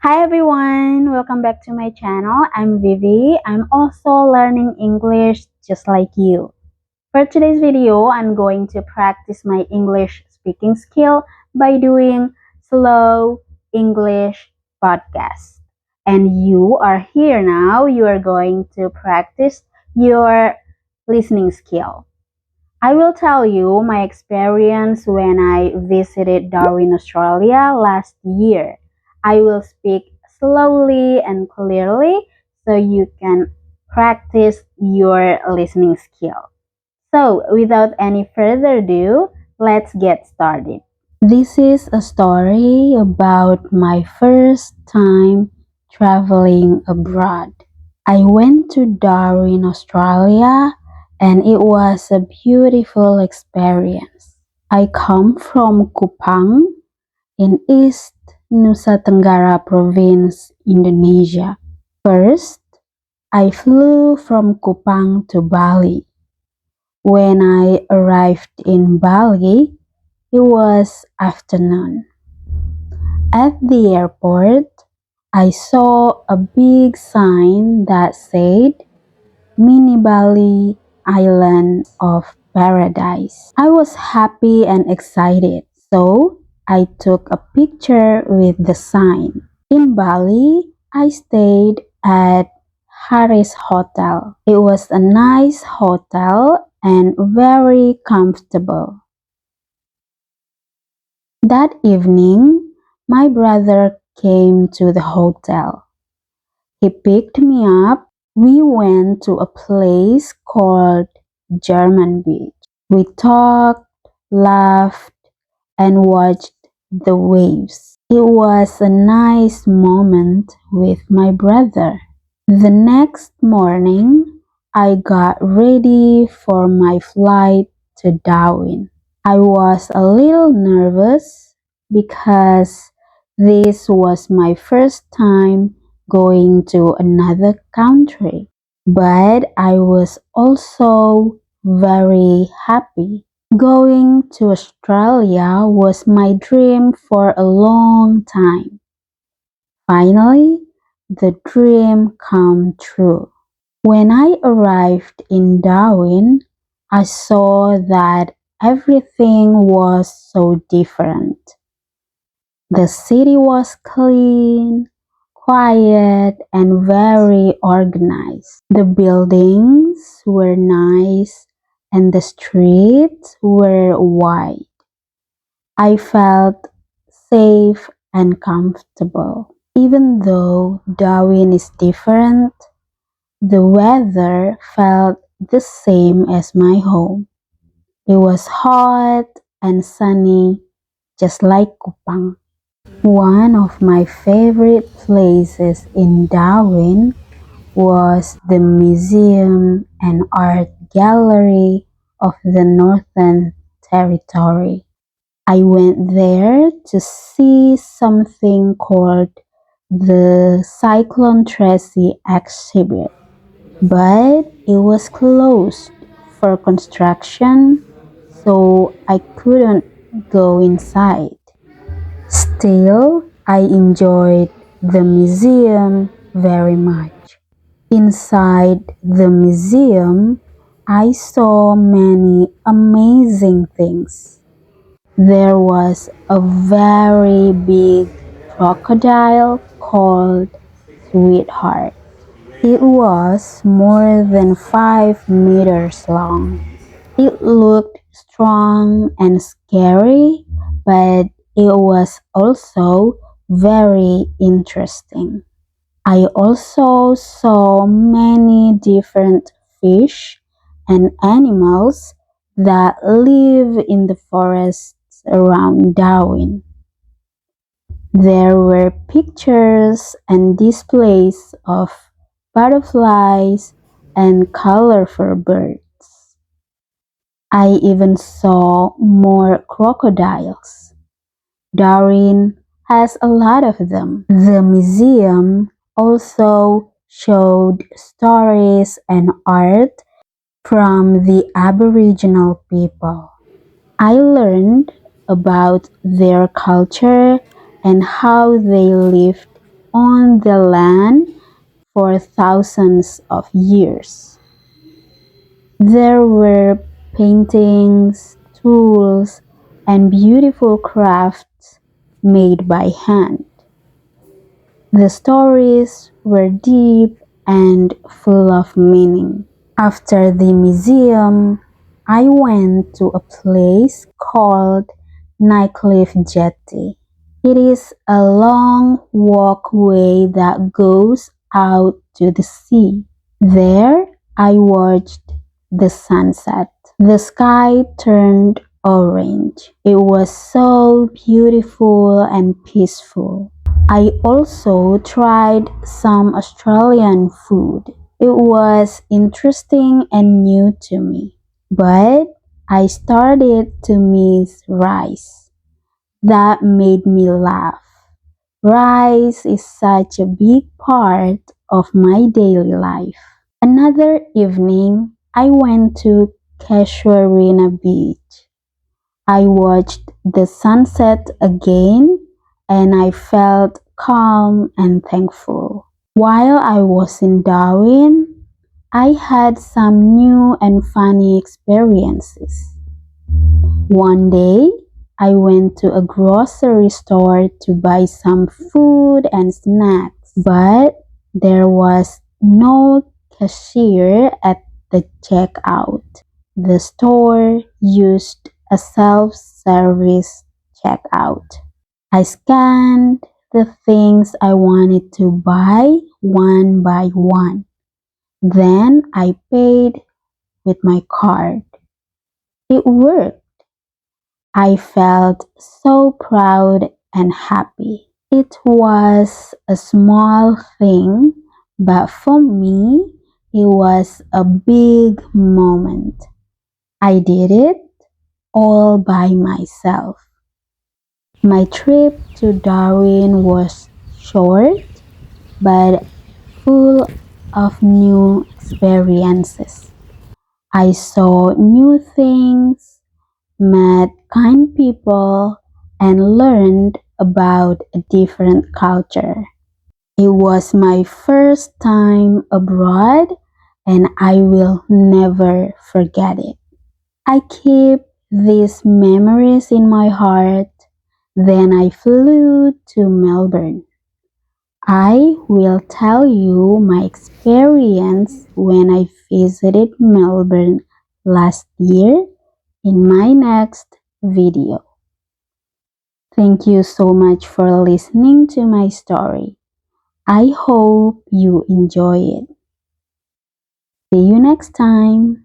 Hi everyone, welcome back to my channel. I'm Vivi. I'm also learning English just like you. For today's video, I'm going to practice my English speaking skill by doing slow English podcast. And you are here now. You are going to practice your listening skill. I will tell you my experience when I visited Darwin, Australia last year. I will speak slowly and clearly so you can practice your listening skill. So, without any further ado, let's get started. This is a story about my first time traveling abroad. I went to Darwin, Australia, and it was a beautiful experience. I come from Kupang in East Nusa Tenggara Province, Indonesia. First, I flew from Kupang to Bali. When I arrived in Bali, it was afternoon. At the airport, I saw a big sign that said Mini Bali Island of Paradise. I was happy and excited, so I took a picture with the sign. In Bali, I stayed at Haris Hotel. It was a nice hotel and very comfortable. That evening, my brother came to the hotel. He picked me up. We went to a place called German Beach. We talked, laughed, and watched the waves. It was a nice moment with my brother. The next morning, I got ready for my flight to Darwin. I was a little nervous because this was my first time going to another country, but I was also very happy. Going to Australia was my dream for a long time. Finally, the dream came true. When I arrived in Darwin, I saw that everything was so different. The city was clean, quiet, and very organized. The buildings were nice and the streets were wide. I felt safe and comfortable. Even though Darwin is different, the weather felt the same as my home. It was hot and sunny, just like Kupang. One of my favorite places in Darwin was the Museum and Art Gallery of the Northern Territory. I went there to see something called the Cyclone Tracy exhibit, but it was closed for construction, so I couldn't go inside. Still, I enjoyed the museum very much. Inside the museum, I saw many amazing things. There was a very big crocodile called Sweetheart. It was more than 5 meters long. It looked strong and scary, but it was also very interesting. I also saw many different fish and animals that live in the forests around Darwin. There were pictures and displays of butterflies and colorful birds. I even saw more crocodiles. Darwin has a lot of them. The museum also showed stories and art from the Aboriginal people. I learned about their culture and how they lived on the land for thousands of years. There were paintings, tools, and beautiful crafts made by hand. The stories were deep and full of meaning. After the museum, I went to a place called Nightcliff Jetty. It is a long walkway that goes out to the sea. There, I watched the sunset. The sky turned orange. It was so beautiful and peaceful. I also tried some Australian food. It was interesting and new to me, but I started to miss rice. That made me laugh. Rice is such a big part of my daily life. Another evening, I went to Casuarina Beach. I watched the sunset again and I felt calm and thankful. While I was in Darwin, I had some new and funny experiences. One day, I went to a grocery store to buy some food and snacks, but there was no cashier at the checkout. The store used a self-service checkout. I scanned the things I wanted to buy one by one. Then I paid with my card. It worked. I felt so proud and happy. It was a small thing, but for me, it was a big moment. I did it all by myself. My trip to Darwin was short, but full of new experiences. I saw new things, met kind people, and learned about a different culture. It was my first time abroad and I will never forget it. I keep these memories in my heart. Then I flew to Melbourne. I will tell you my experience when I visited Melbourne last year in my next video. Thank you so much for listening to my story. I hope you enjoy it. See you next time.